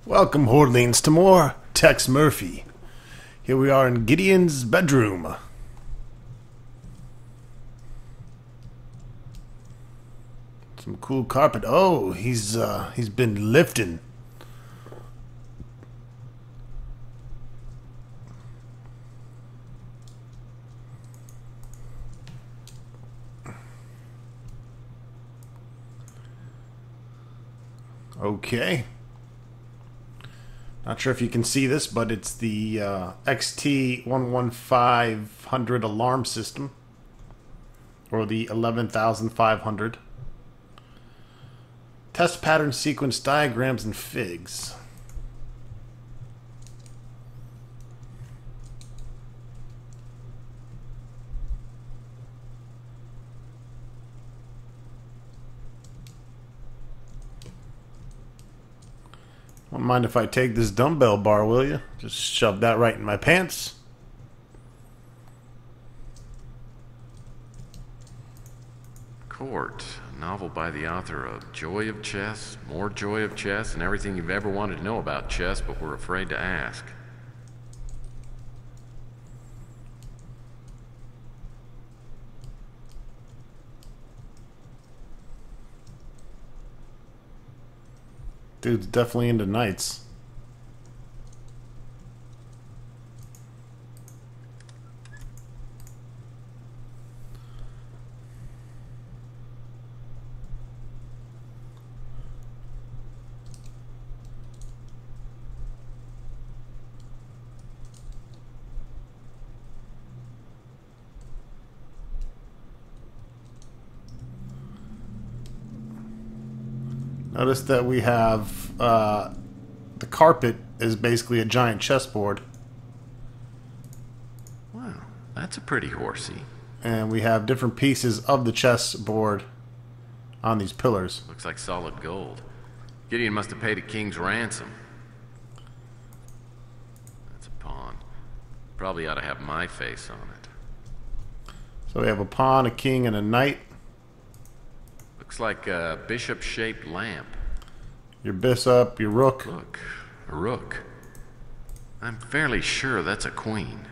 Welcome, Hordlings, to more Tex Murphy. Here we are in Gideon's bedroom. Some cool carpet. Oh, he's been lifting. Okay. Not sure if you can see this, but it's the XT11500 alarm system, or the 11500. Test pattern sequence diagrams and figs. Don't mind if I take this dumbbell bar, will you? Just shove that right in my pants. Court, a novel by the author of Joy of Chess, More Joy of Chess, and everything you've ever wanted to know about chess but were afraid to ask. Dude's definitely into knights. Notice that we have the carpet is basically a giant chessboard. Wow, that's a pretty horsey. And we have different pieces of the chessboard on these pillars. Looks like solid gold. Gideon must have paid a king's ransom. That's a pawn. Probably ought to have my face on it. So we have a pawn, a king, and a knight. Looks like a bishop-shaped lamp. Your bishop, your rook. Look, a rook. I'm fairly sure that's a queen.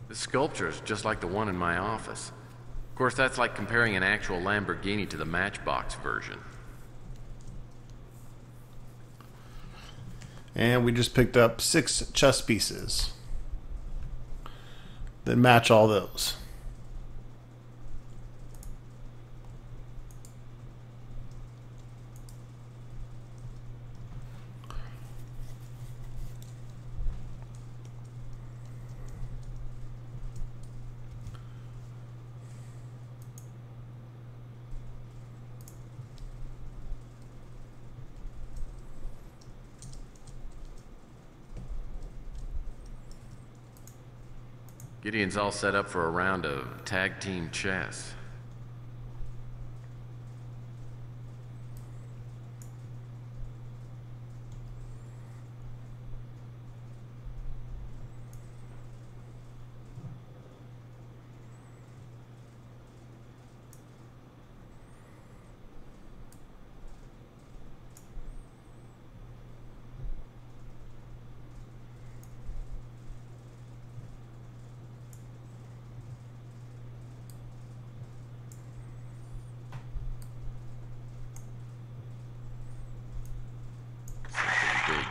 The sculpture is just like the one in my office. Of course, that's like comparing an actual Lamborghini to the Matchbox version. And we just picked up 6 chess pieces that match all those. Gideon's all set up for a round of tag team chess.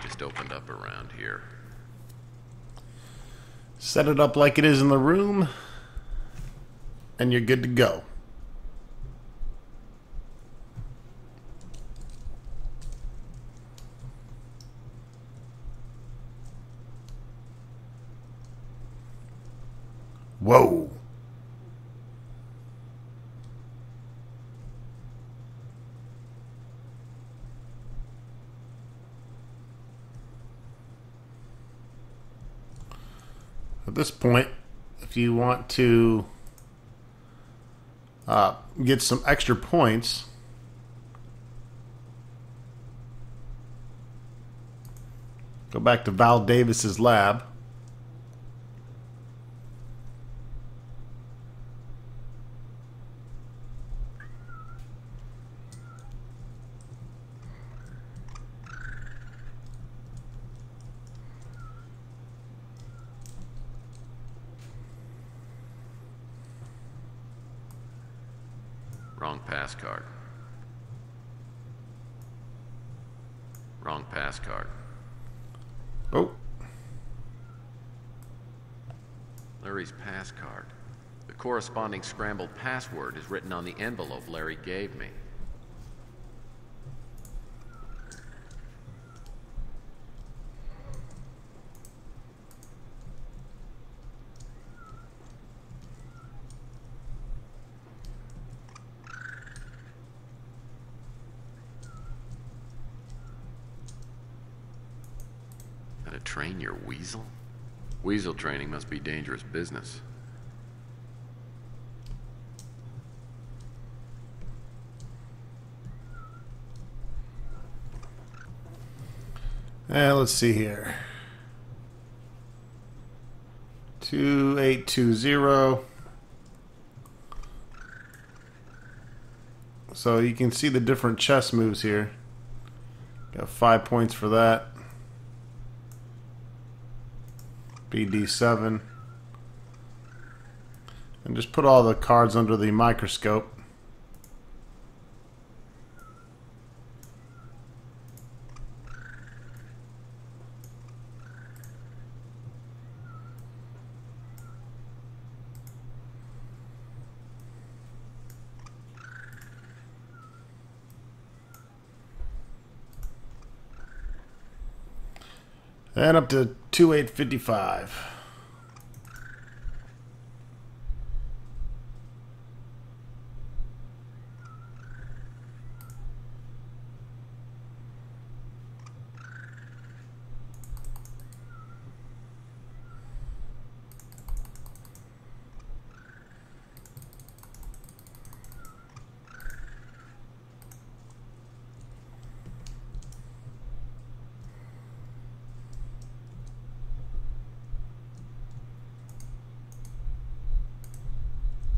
Just opened up around here. Set it up like it is in the room, and you're good to go. Whoa. At this point, if you want to get some extra points, go back to Val Davis's lab. Wrong pass card. Wrong pass card. Oh. Larry's pass card. The corresponding scrambled password is written on the envelope Larry gave me. How to train your weasel? Weasel training must be dangerous business. Let's see here. 2820. So you can see the different chess moves here. Got 5 points for that. BD7. And just put all the cards under the microscope. And up to 2855.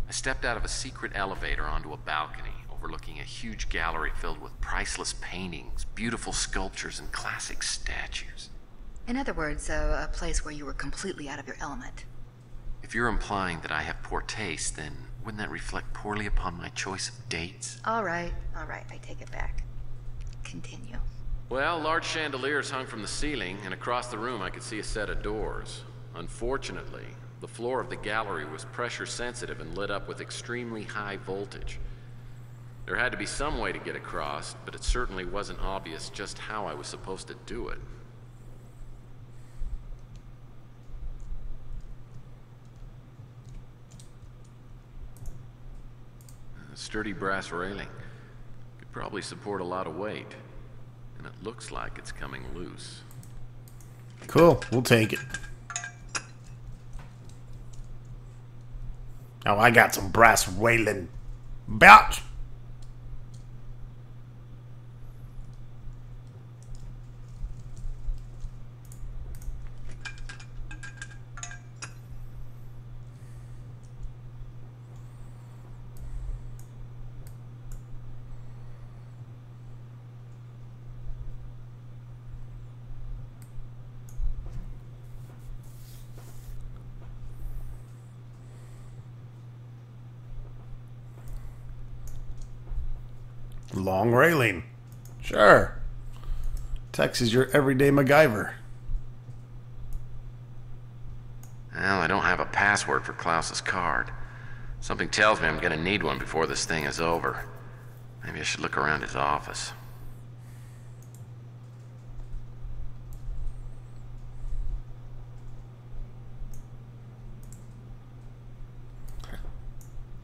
I stepped out of a secret elevator onto a balcony overlooking a huge gallery filled with priceless paintings, beautiful sculptures, and classic statues. In other words, a place where you were completely out of your element. If you're implying that I have poor taste, then wouldn't that reflect poorly upon my choice of dates? All right, I take it back. Continue. Well, large chandeliers hung from the ceiling, and across the room I could see a set of doors. Unfortunately, the floor of the gallery was pressure sensitive and lit up with extremely high voltage. There had to be some way to get across, but it certainly wasn't obvious just how I was supposed to do it. A sturdy brass railing could probably support a lot of weight, and it looks like it's coming loose. Cool, we'll take it. Oh, I got some brass railing. Batch. Long railing. Sure. Tex is your everyday MacGyver. Well, I don't have a password for Klaus's card. Something tells me I'm gonna need one before this thing is over. Maybe I should look around his office.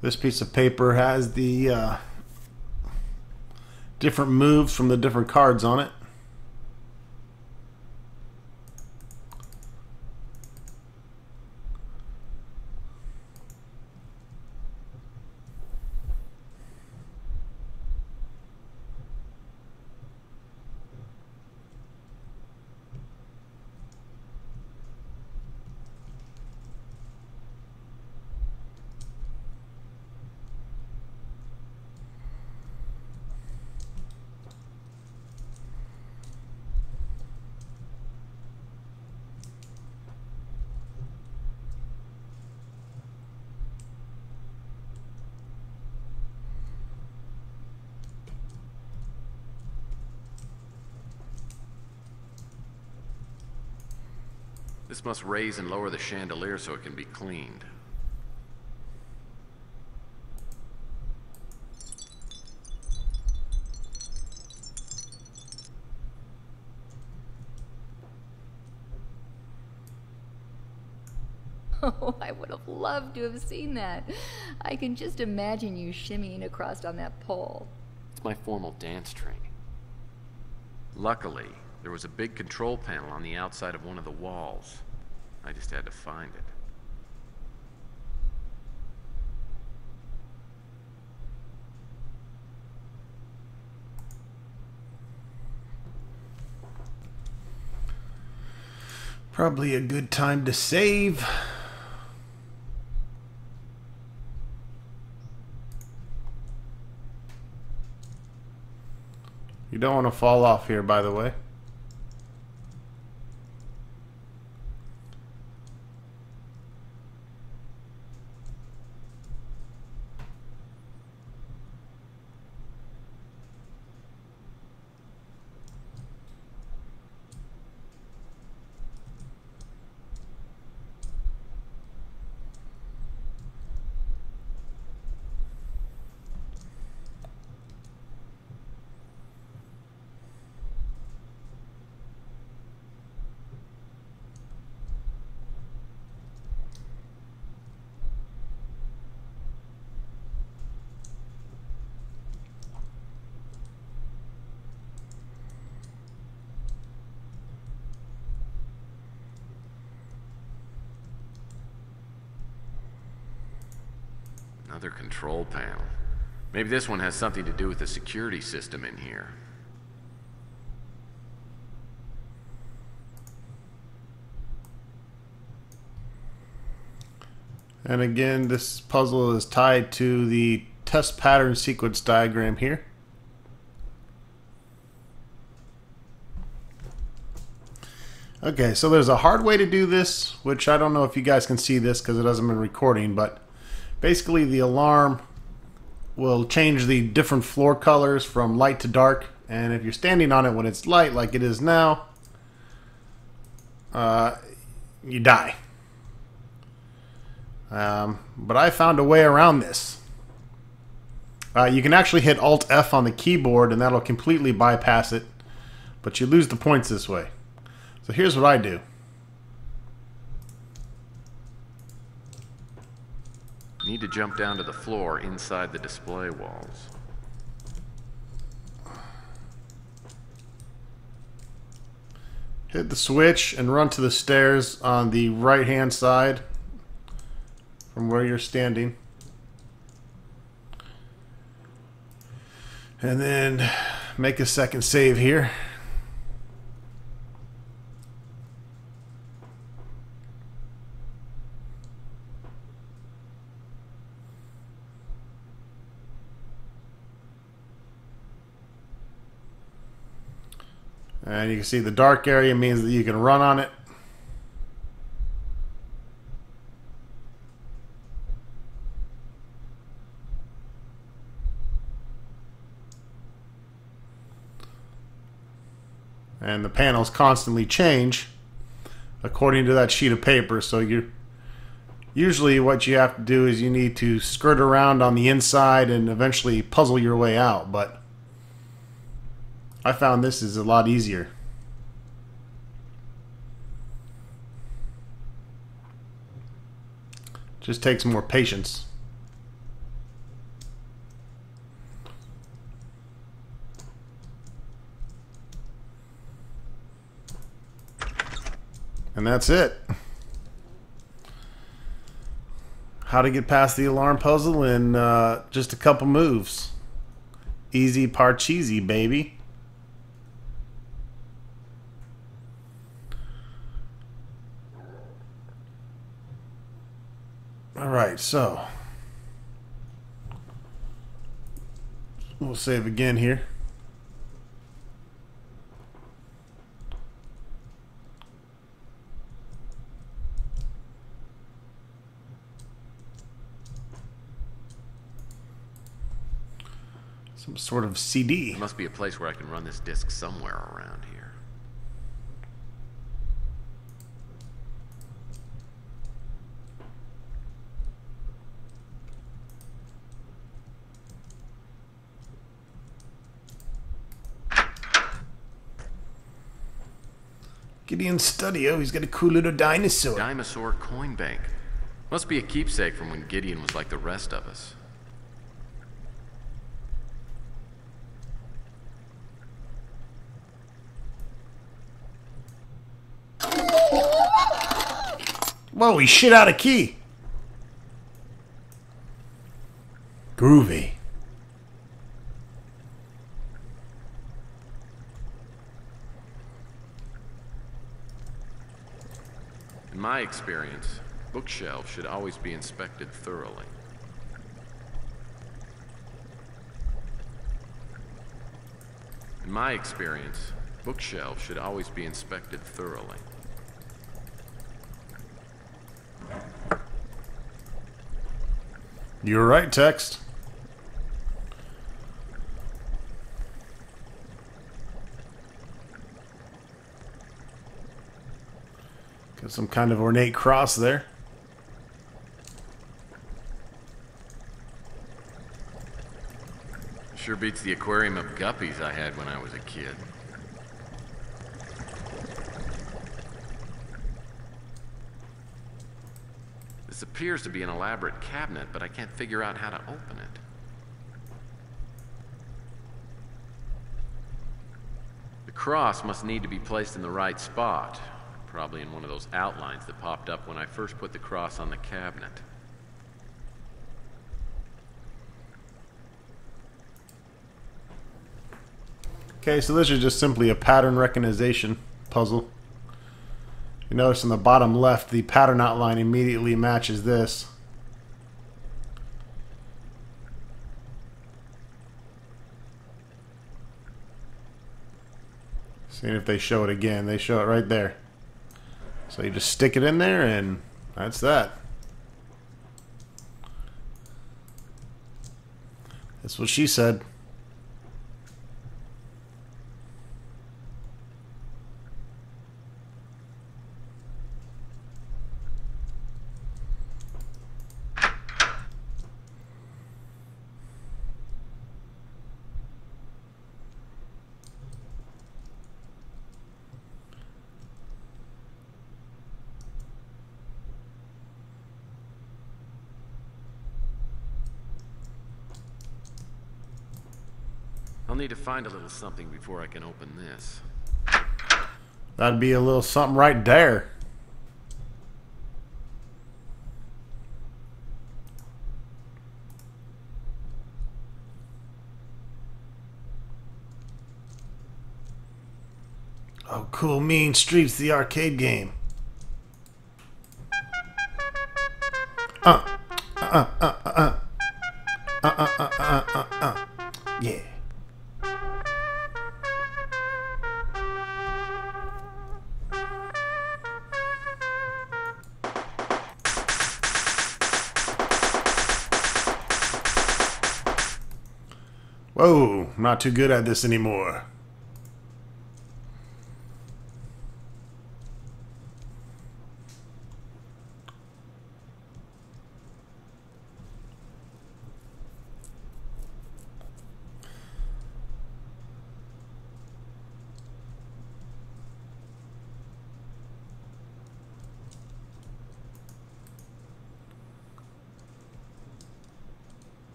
This piece of paper has the different moves from the different cards on it. This must raise and lower the chandelier so it can be cleaned. Oh, I would have loved to have seen that. I can just imagine you shimmying across on that pole. It's my formal dance training. Luckily, there was a big control panel on the outside of one of the walls. I just had to find it. Probably a good time to save. You don't want to fall off here, by the way. Another control panel. Maybe this one has something to do with the security system in here. And again, this puzzle is tied to the test pattern sequence diagram here. Okay, so there's a hard way to do this, which I don't know if you guys can see this because it hasn't been recording, but basically the alarm will change the different floor colors from light to dark, and if you're standing on it when it's light like it is now, you die. But I found a way around this. You can actually hit Alt F on the keyboard and that'll completely bypass it, but you lose the points this way. So here's what I do. Need to jump down to the floor inside the display walls. Hit the switch and run to the stairs on the right hand side from where you're standing. And then make a second save here. And you can see the dark area means that you can run on it. And the panels constantly change according to that sheet of paper. So usually what you have to do is you need to skirt around on the inside and eventually puzzle your way out. But I found this is a lot easier. Just takes more patience. And that's it. How to get past the alarm puzzle in just a couple moves. Easy parcheesi, baby. Alright, so we'll save again here. Some sort of CD. There must be a place where I can run this disc somewhere around here. Gideon's study. Oh, he's got a cool little dinosaur. Dinosaur coin bank. Must be a keepsake from when Gideon was like the rest of us. Whoa, he shit out a key. Groovy. In my experience, bookshelves should always be inspected thoroughly. In my experience, bookshelves should always be inspected thoroughly. You're right, Text. Got some kind of ornate cross there. Sure beats the aquarium of guppies I had when I was a kid. This appears to be an elaborate cabinet, but I can't figure out how to open it. The cross must need to be placed in the right spot, probably in one of those outlines that popped up when I first put the cross on the cabinet. Okay, so this is just simply a pattern recognition puzzle. You notice in the bottom left, the pattern outline immediately matches this. Seeing if they show it again. They show it right there. So you just stick it in there and that's that. That's what she said. I'll need to find a little something before I can open this. That'd be a little something right there. Oh, cool. Mean Streets, the arcade game. Yeah. Whoa, I'm not too good at this anymore.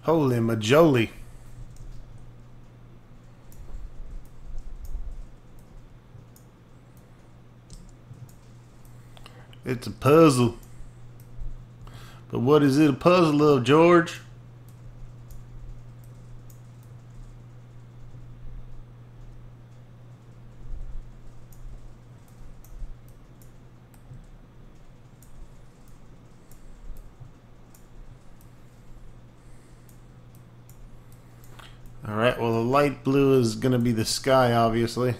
Holy majoli. It's a puzzle. But what is it a puzzle of, George? Alright, well the light blue is going to be the sky, obviously.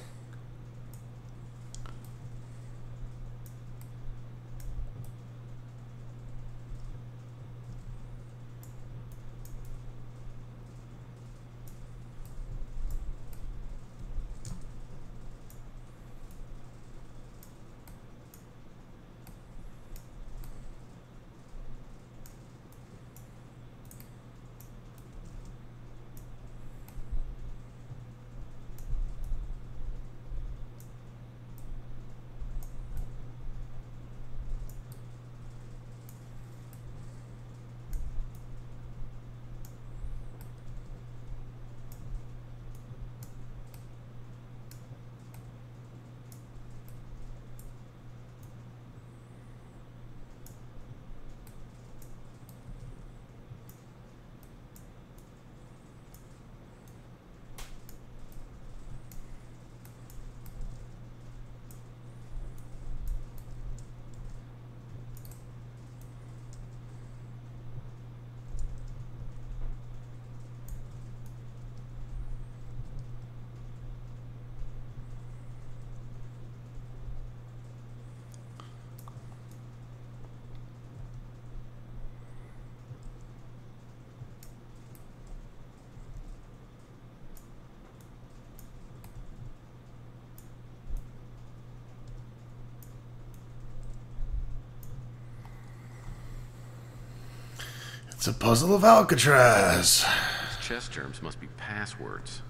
It's a puzzle of Alcatraz. These chess terms must be passwords.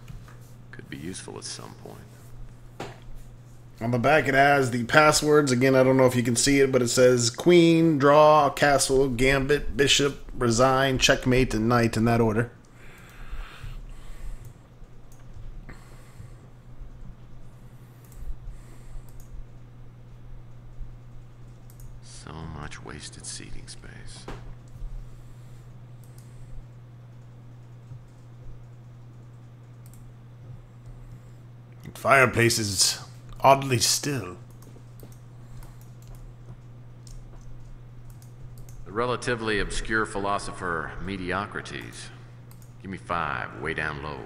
Could be useful at some point. On the back it has the passwords. Again, I don't know if you can see it, but it says queen, draw, castle, gambit, bishop, resign, checkmate, and knight in that order. So much wasted seating space. The fireplace is oddly still. The relatively obscure philosopher Mediocrities. Give me 5, way down low.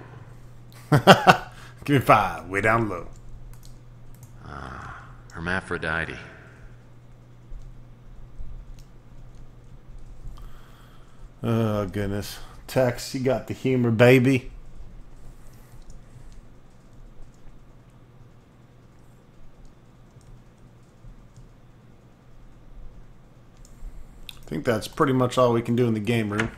Give me 5, way down low. Hermaphrodite. Oh, goodness. Tex, you got the humor, baby. I think that's pretty much all we can do in the game room.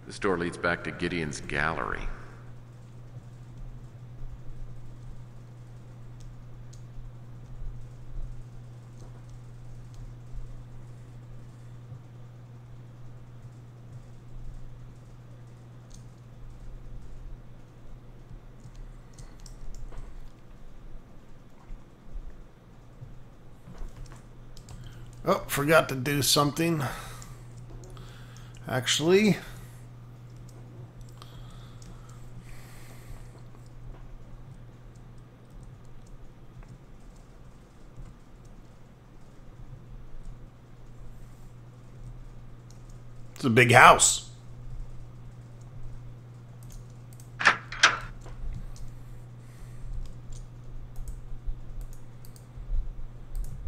This door leads back to Gideon's gallery. Oh, forgot to do something. Actually, it's a big house.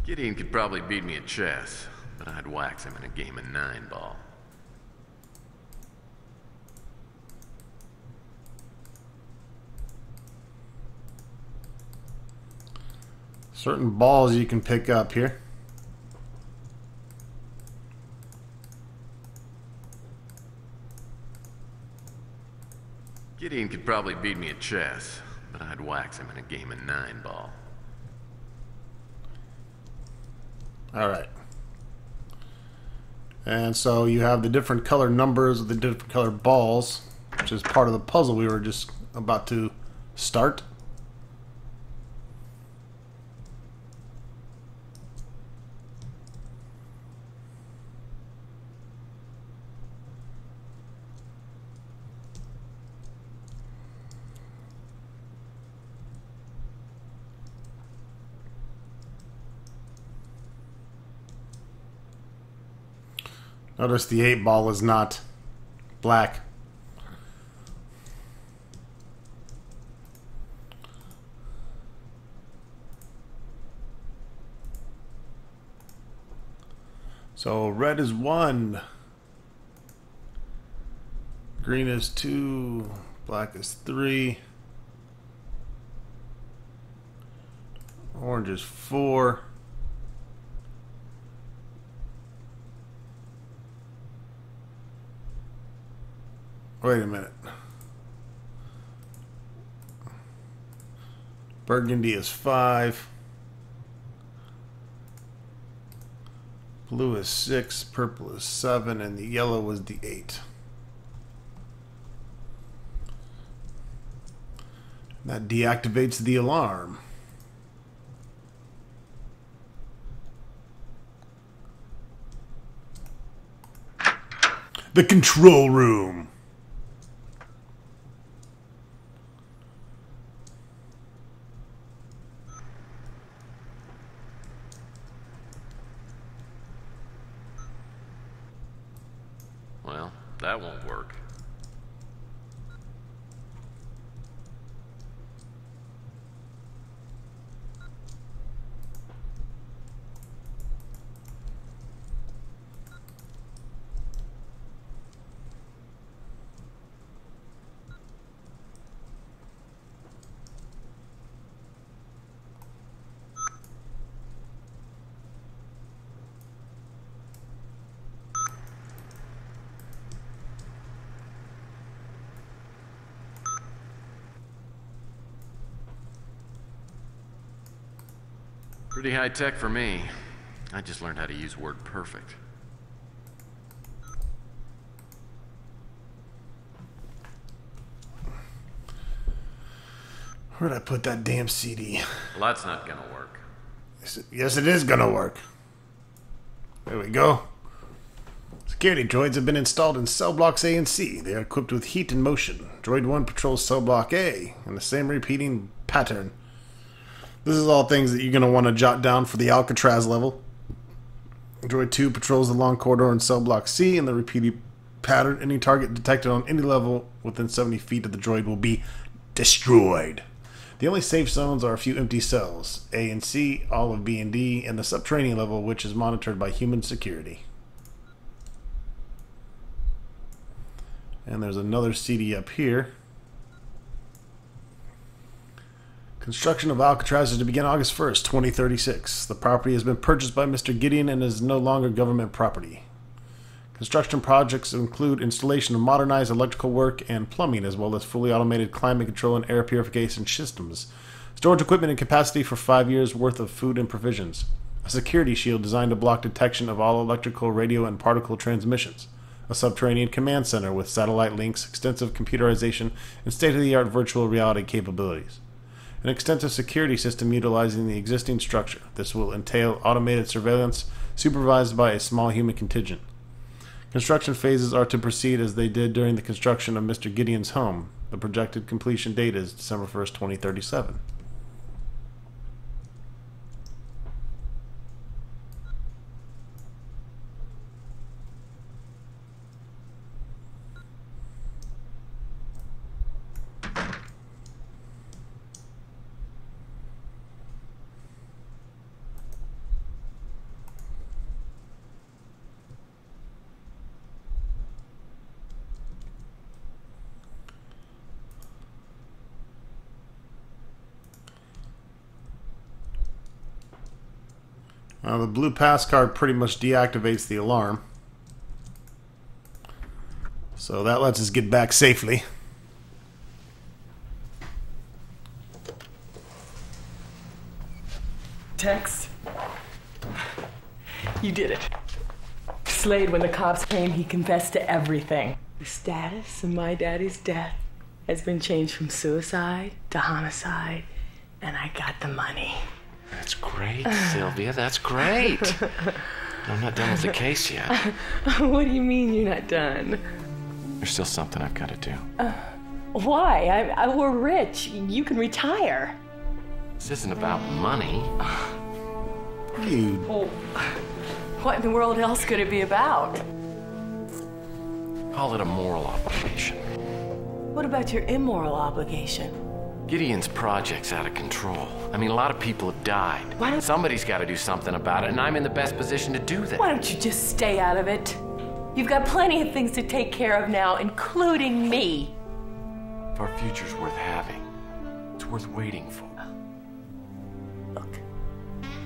Gideon could probably beat me at chess, but I'd wax him in a game of 9-ball. Certain balls you can pick up here. Gideon could probably beat me at chess, but I'd wax him in a game of 9-ball. Alright. And so you have the different color numbers of the different color balls, which is part of the puzzle we were just about to start. Notice the 8 ball is not black. So red is 1. Green is 2. Black is 3. Orange is 4. Wait a minute. Burgundy is 5. Blue is 6. Purple is 7. And the yellow is the 8. That deactivates the alarm. The control room. Well, that won't work. Pretty high tech for me. I just learned how to use WordPerfect. Where'd I put that damn CD? Well, that's not gonna work. Yes, it is gonna work. There we go. Security droids have been installed in cell blocks A and C. They are equipped with heat and motion. Droid 1 patrols cell block A in the same repeating pattern. This is all things that you're going to want to jot down for the Alcatraz level. Droid 2 patrols the long corridor in cell block C in the repeating pattern. Any target detected on any level within 70 feet of the droid will be destroyed. The only safe zones are a few empty cells, A and C, all of B and D, and the subterranean level, which is monitored by human security. And there's another CD up here. Construction of Alcatraz is to begin August 1st, 2036. The property has been purchased by Mr. Gideon and is no longer government property. Construction projects include installation of modernized electrical work and plumbing, as well as fully automated climate control and air purification systems. Storage equipment and capacity for 5 years' worth of food and provisions. A security shield designed to block detection of all electrical, radio, and particle transmissions. A subterranean command center with satellite links, extensive computerization, and state-of-the-art virtual reality capabilities. An extensive security system utilizing the existing structure. This will entail automated surveillance supervised by a small human contingent. Construction phases are to proceed as they did during the construction of Mr. Gideon's home. The projected completion date is December 1st, 2037. The blue pass card pretty much deactivates the alarm. So that lets us get back safely. Tex, you did it. Slade, when the cops came, he confessed to everything. The status of my daddy's death has been changed from suicide to homicide, and I got the money. That's great, Sylvia. That's great. I'm not done with the case yet. What do you mean you're not done? There's still something I've got to do. Why? We're rich. You can retire. This isn't about money. You... Well, what in the world else could it be about? Call it a moral obligation. What about your immoral obligation? Gideon's project's out of control. I mean, a lot of people have died. Why don't- Somebody's got to do something about it, and I'm in the best position to do that. Why don't you just stay out of it? You've got plenty of things to take care of now, including me. If our future's worth having, it's worth waiting for. Look,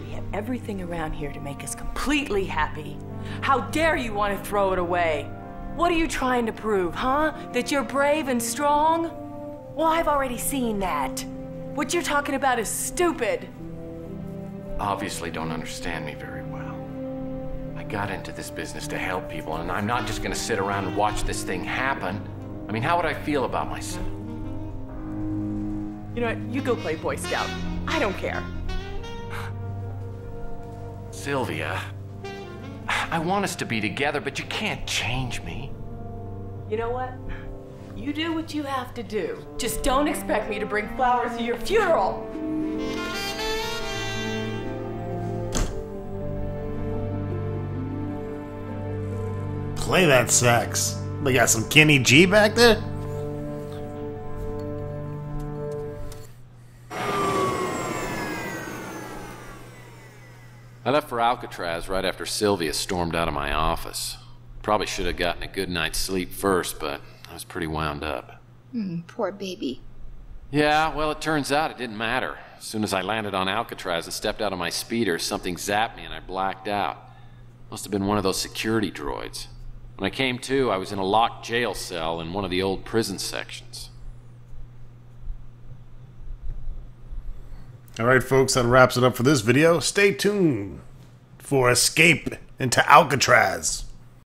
we have everything around here to make us completely happy. How dare you want to throw it away? What are you trying to prove, huh? That you're brave and strong? Well, I've already seen that. What you're talking about is stupid. Obviously don't understand me very well. I got into this business to help people, and I'm not just gonna sit around and watch this thing happen. I mean, how would I feel about myself? You know what? You go play Boy Scout. I don't care. Sylvia, I want us to be together, but you can't change me. You know what? You do what you have to do. Just don't expect me to bring flowers to your funeral. Play that sax. We got some Kenny G back there? I left for Alcatraz right after Sylvia stormed out of my office. Probably should have gotten a good night's sleep first, but I was pretty wound up. Poor baby. Yeah, well, it turns out it didn't matter. As soon as I landed on Alcatraz and stepped out of my speeder, something zapped me and I blacked out. Must have been one of those security droids. When I came to, I was in a locked jail cell in one of the old prison sections. Alright folks, that wraps it up for this video. Stay tuned for Escape into Alcatraz.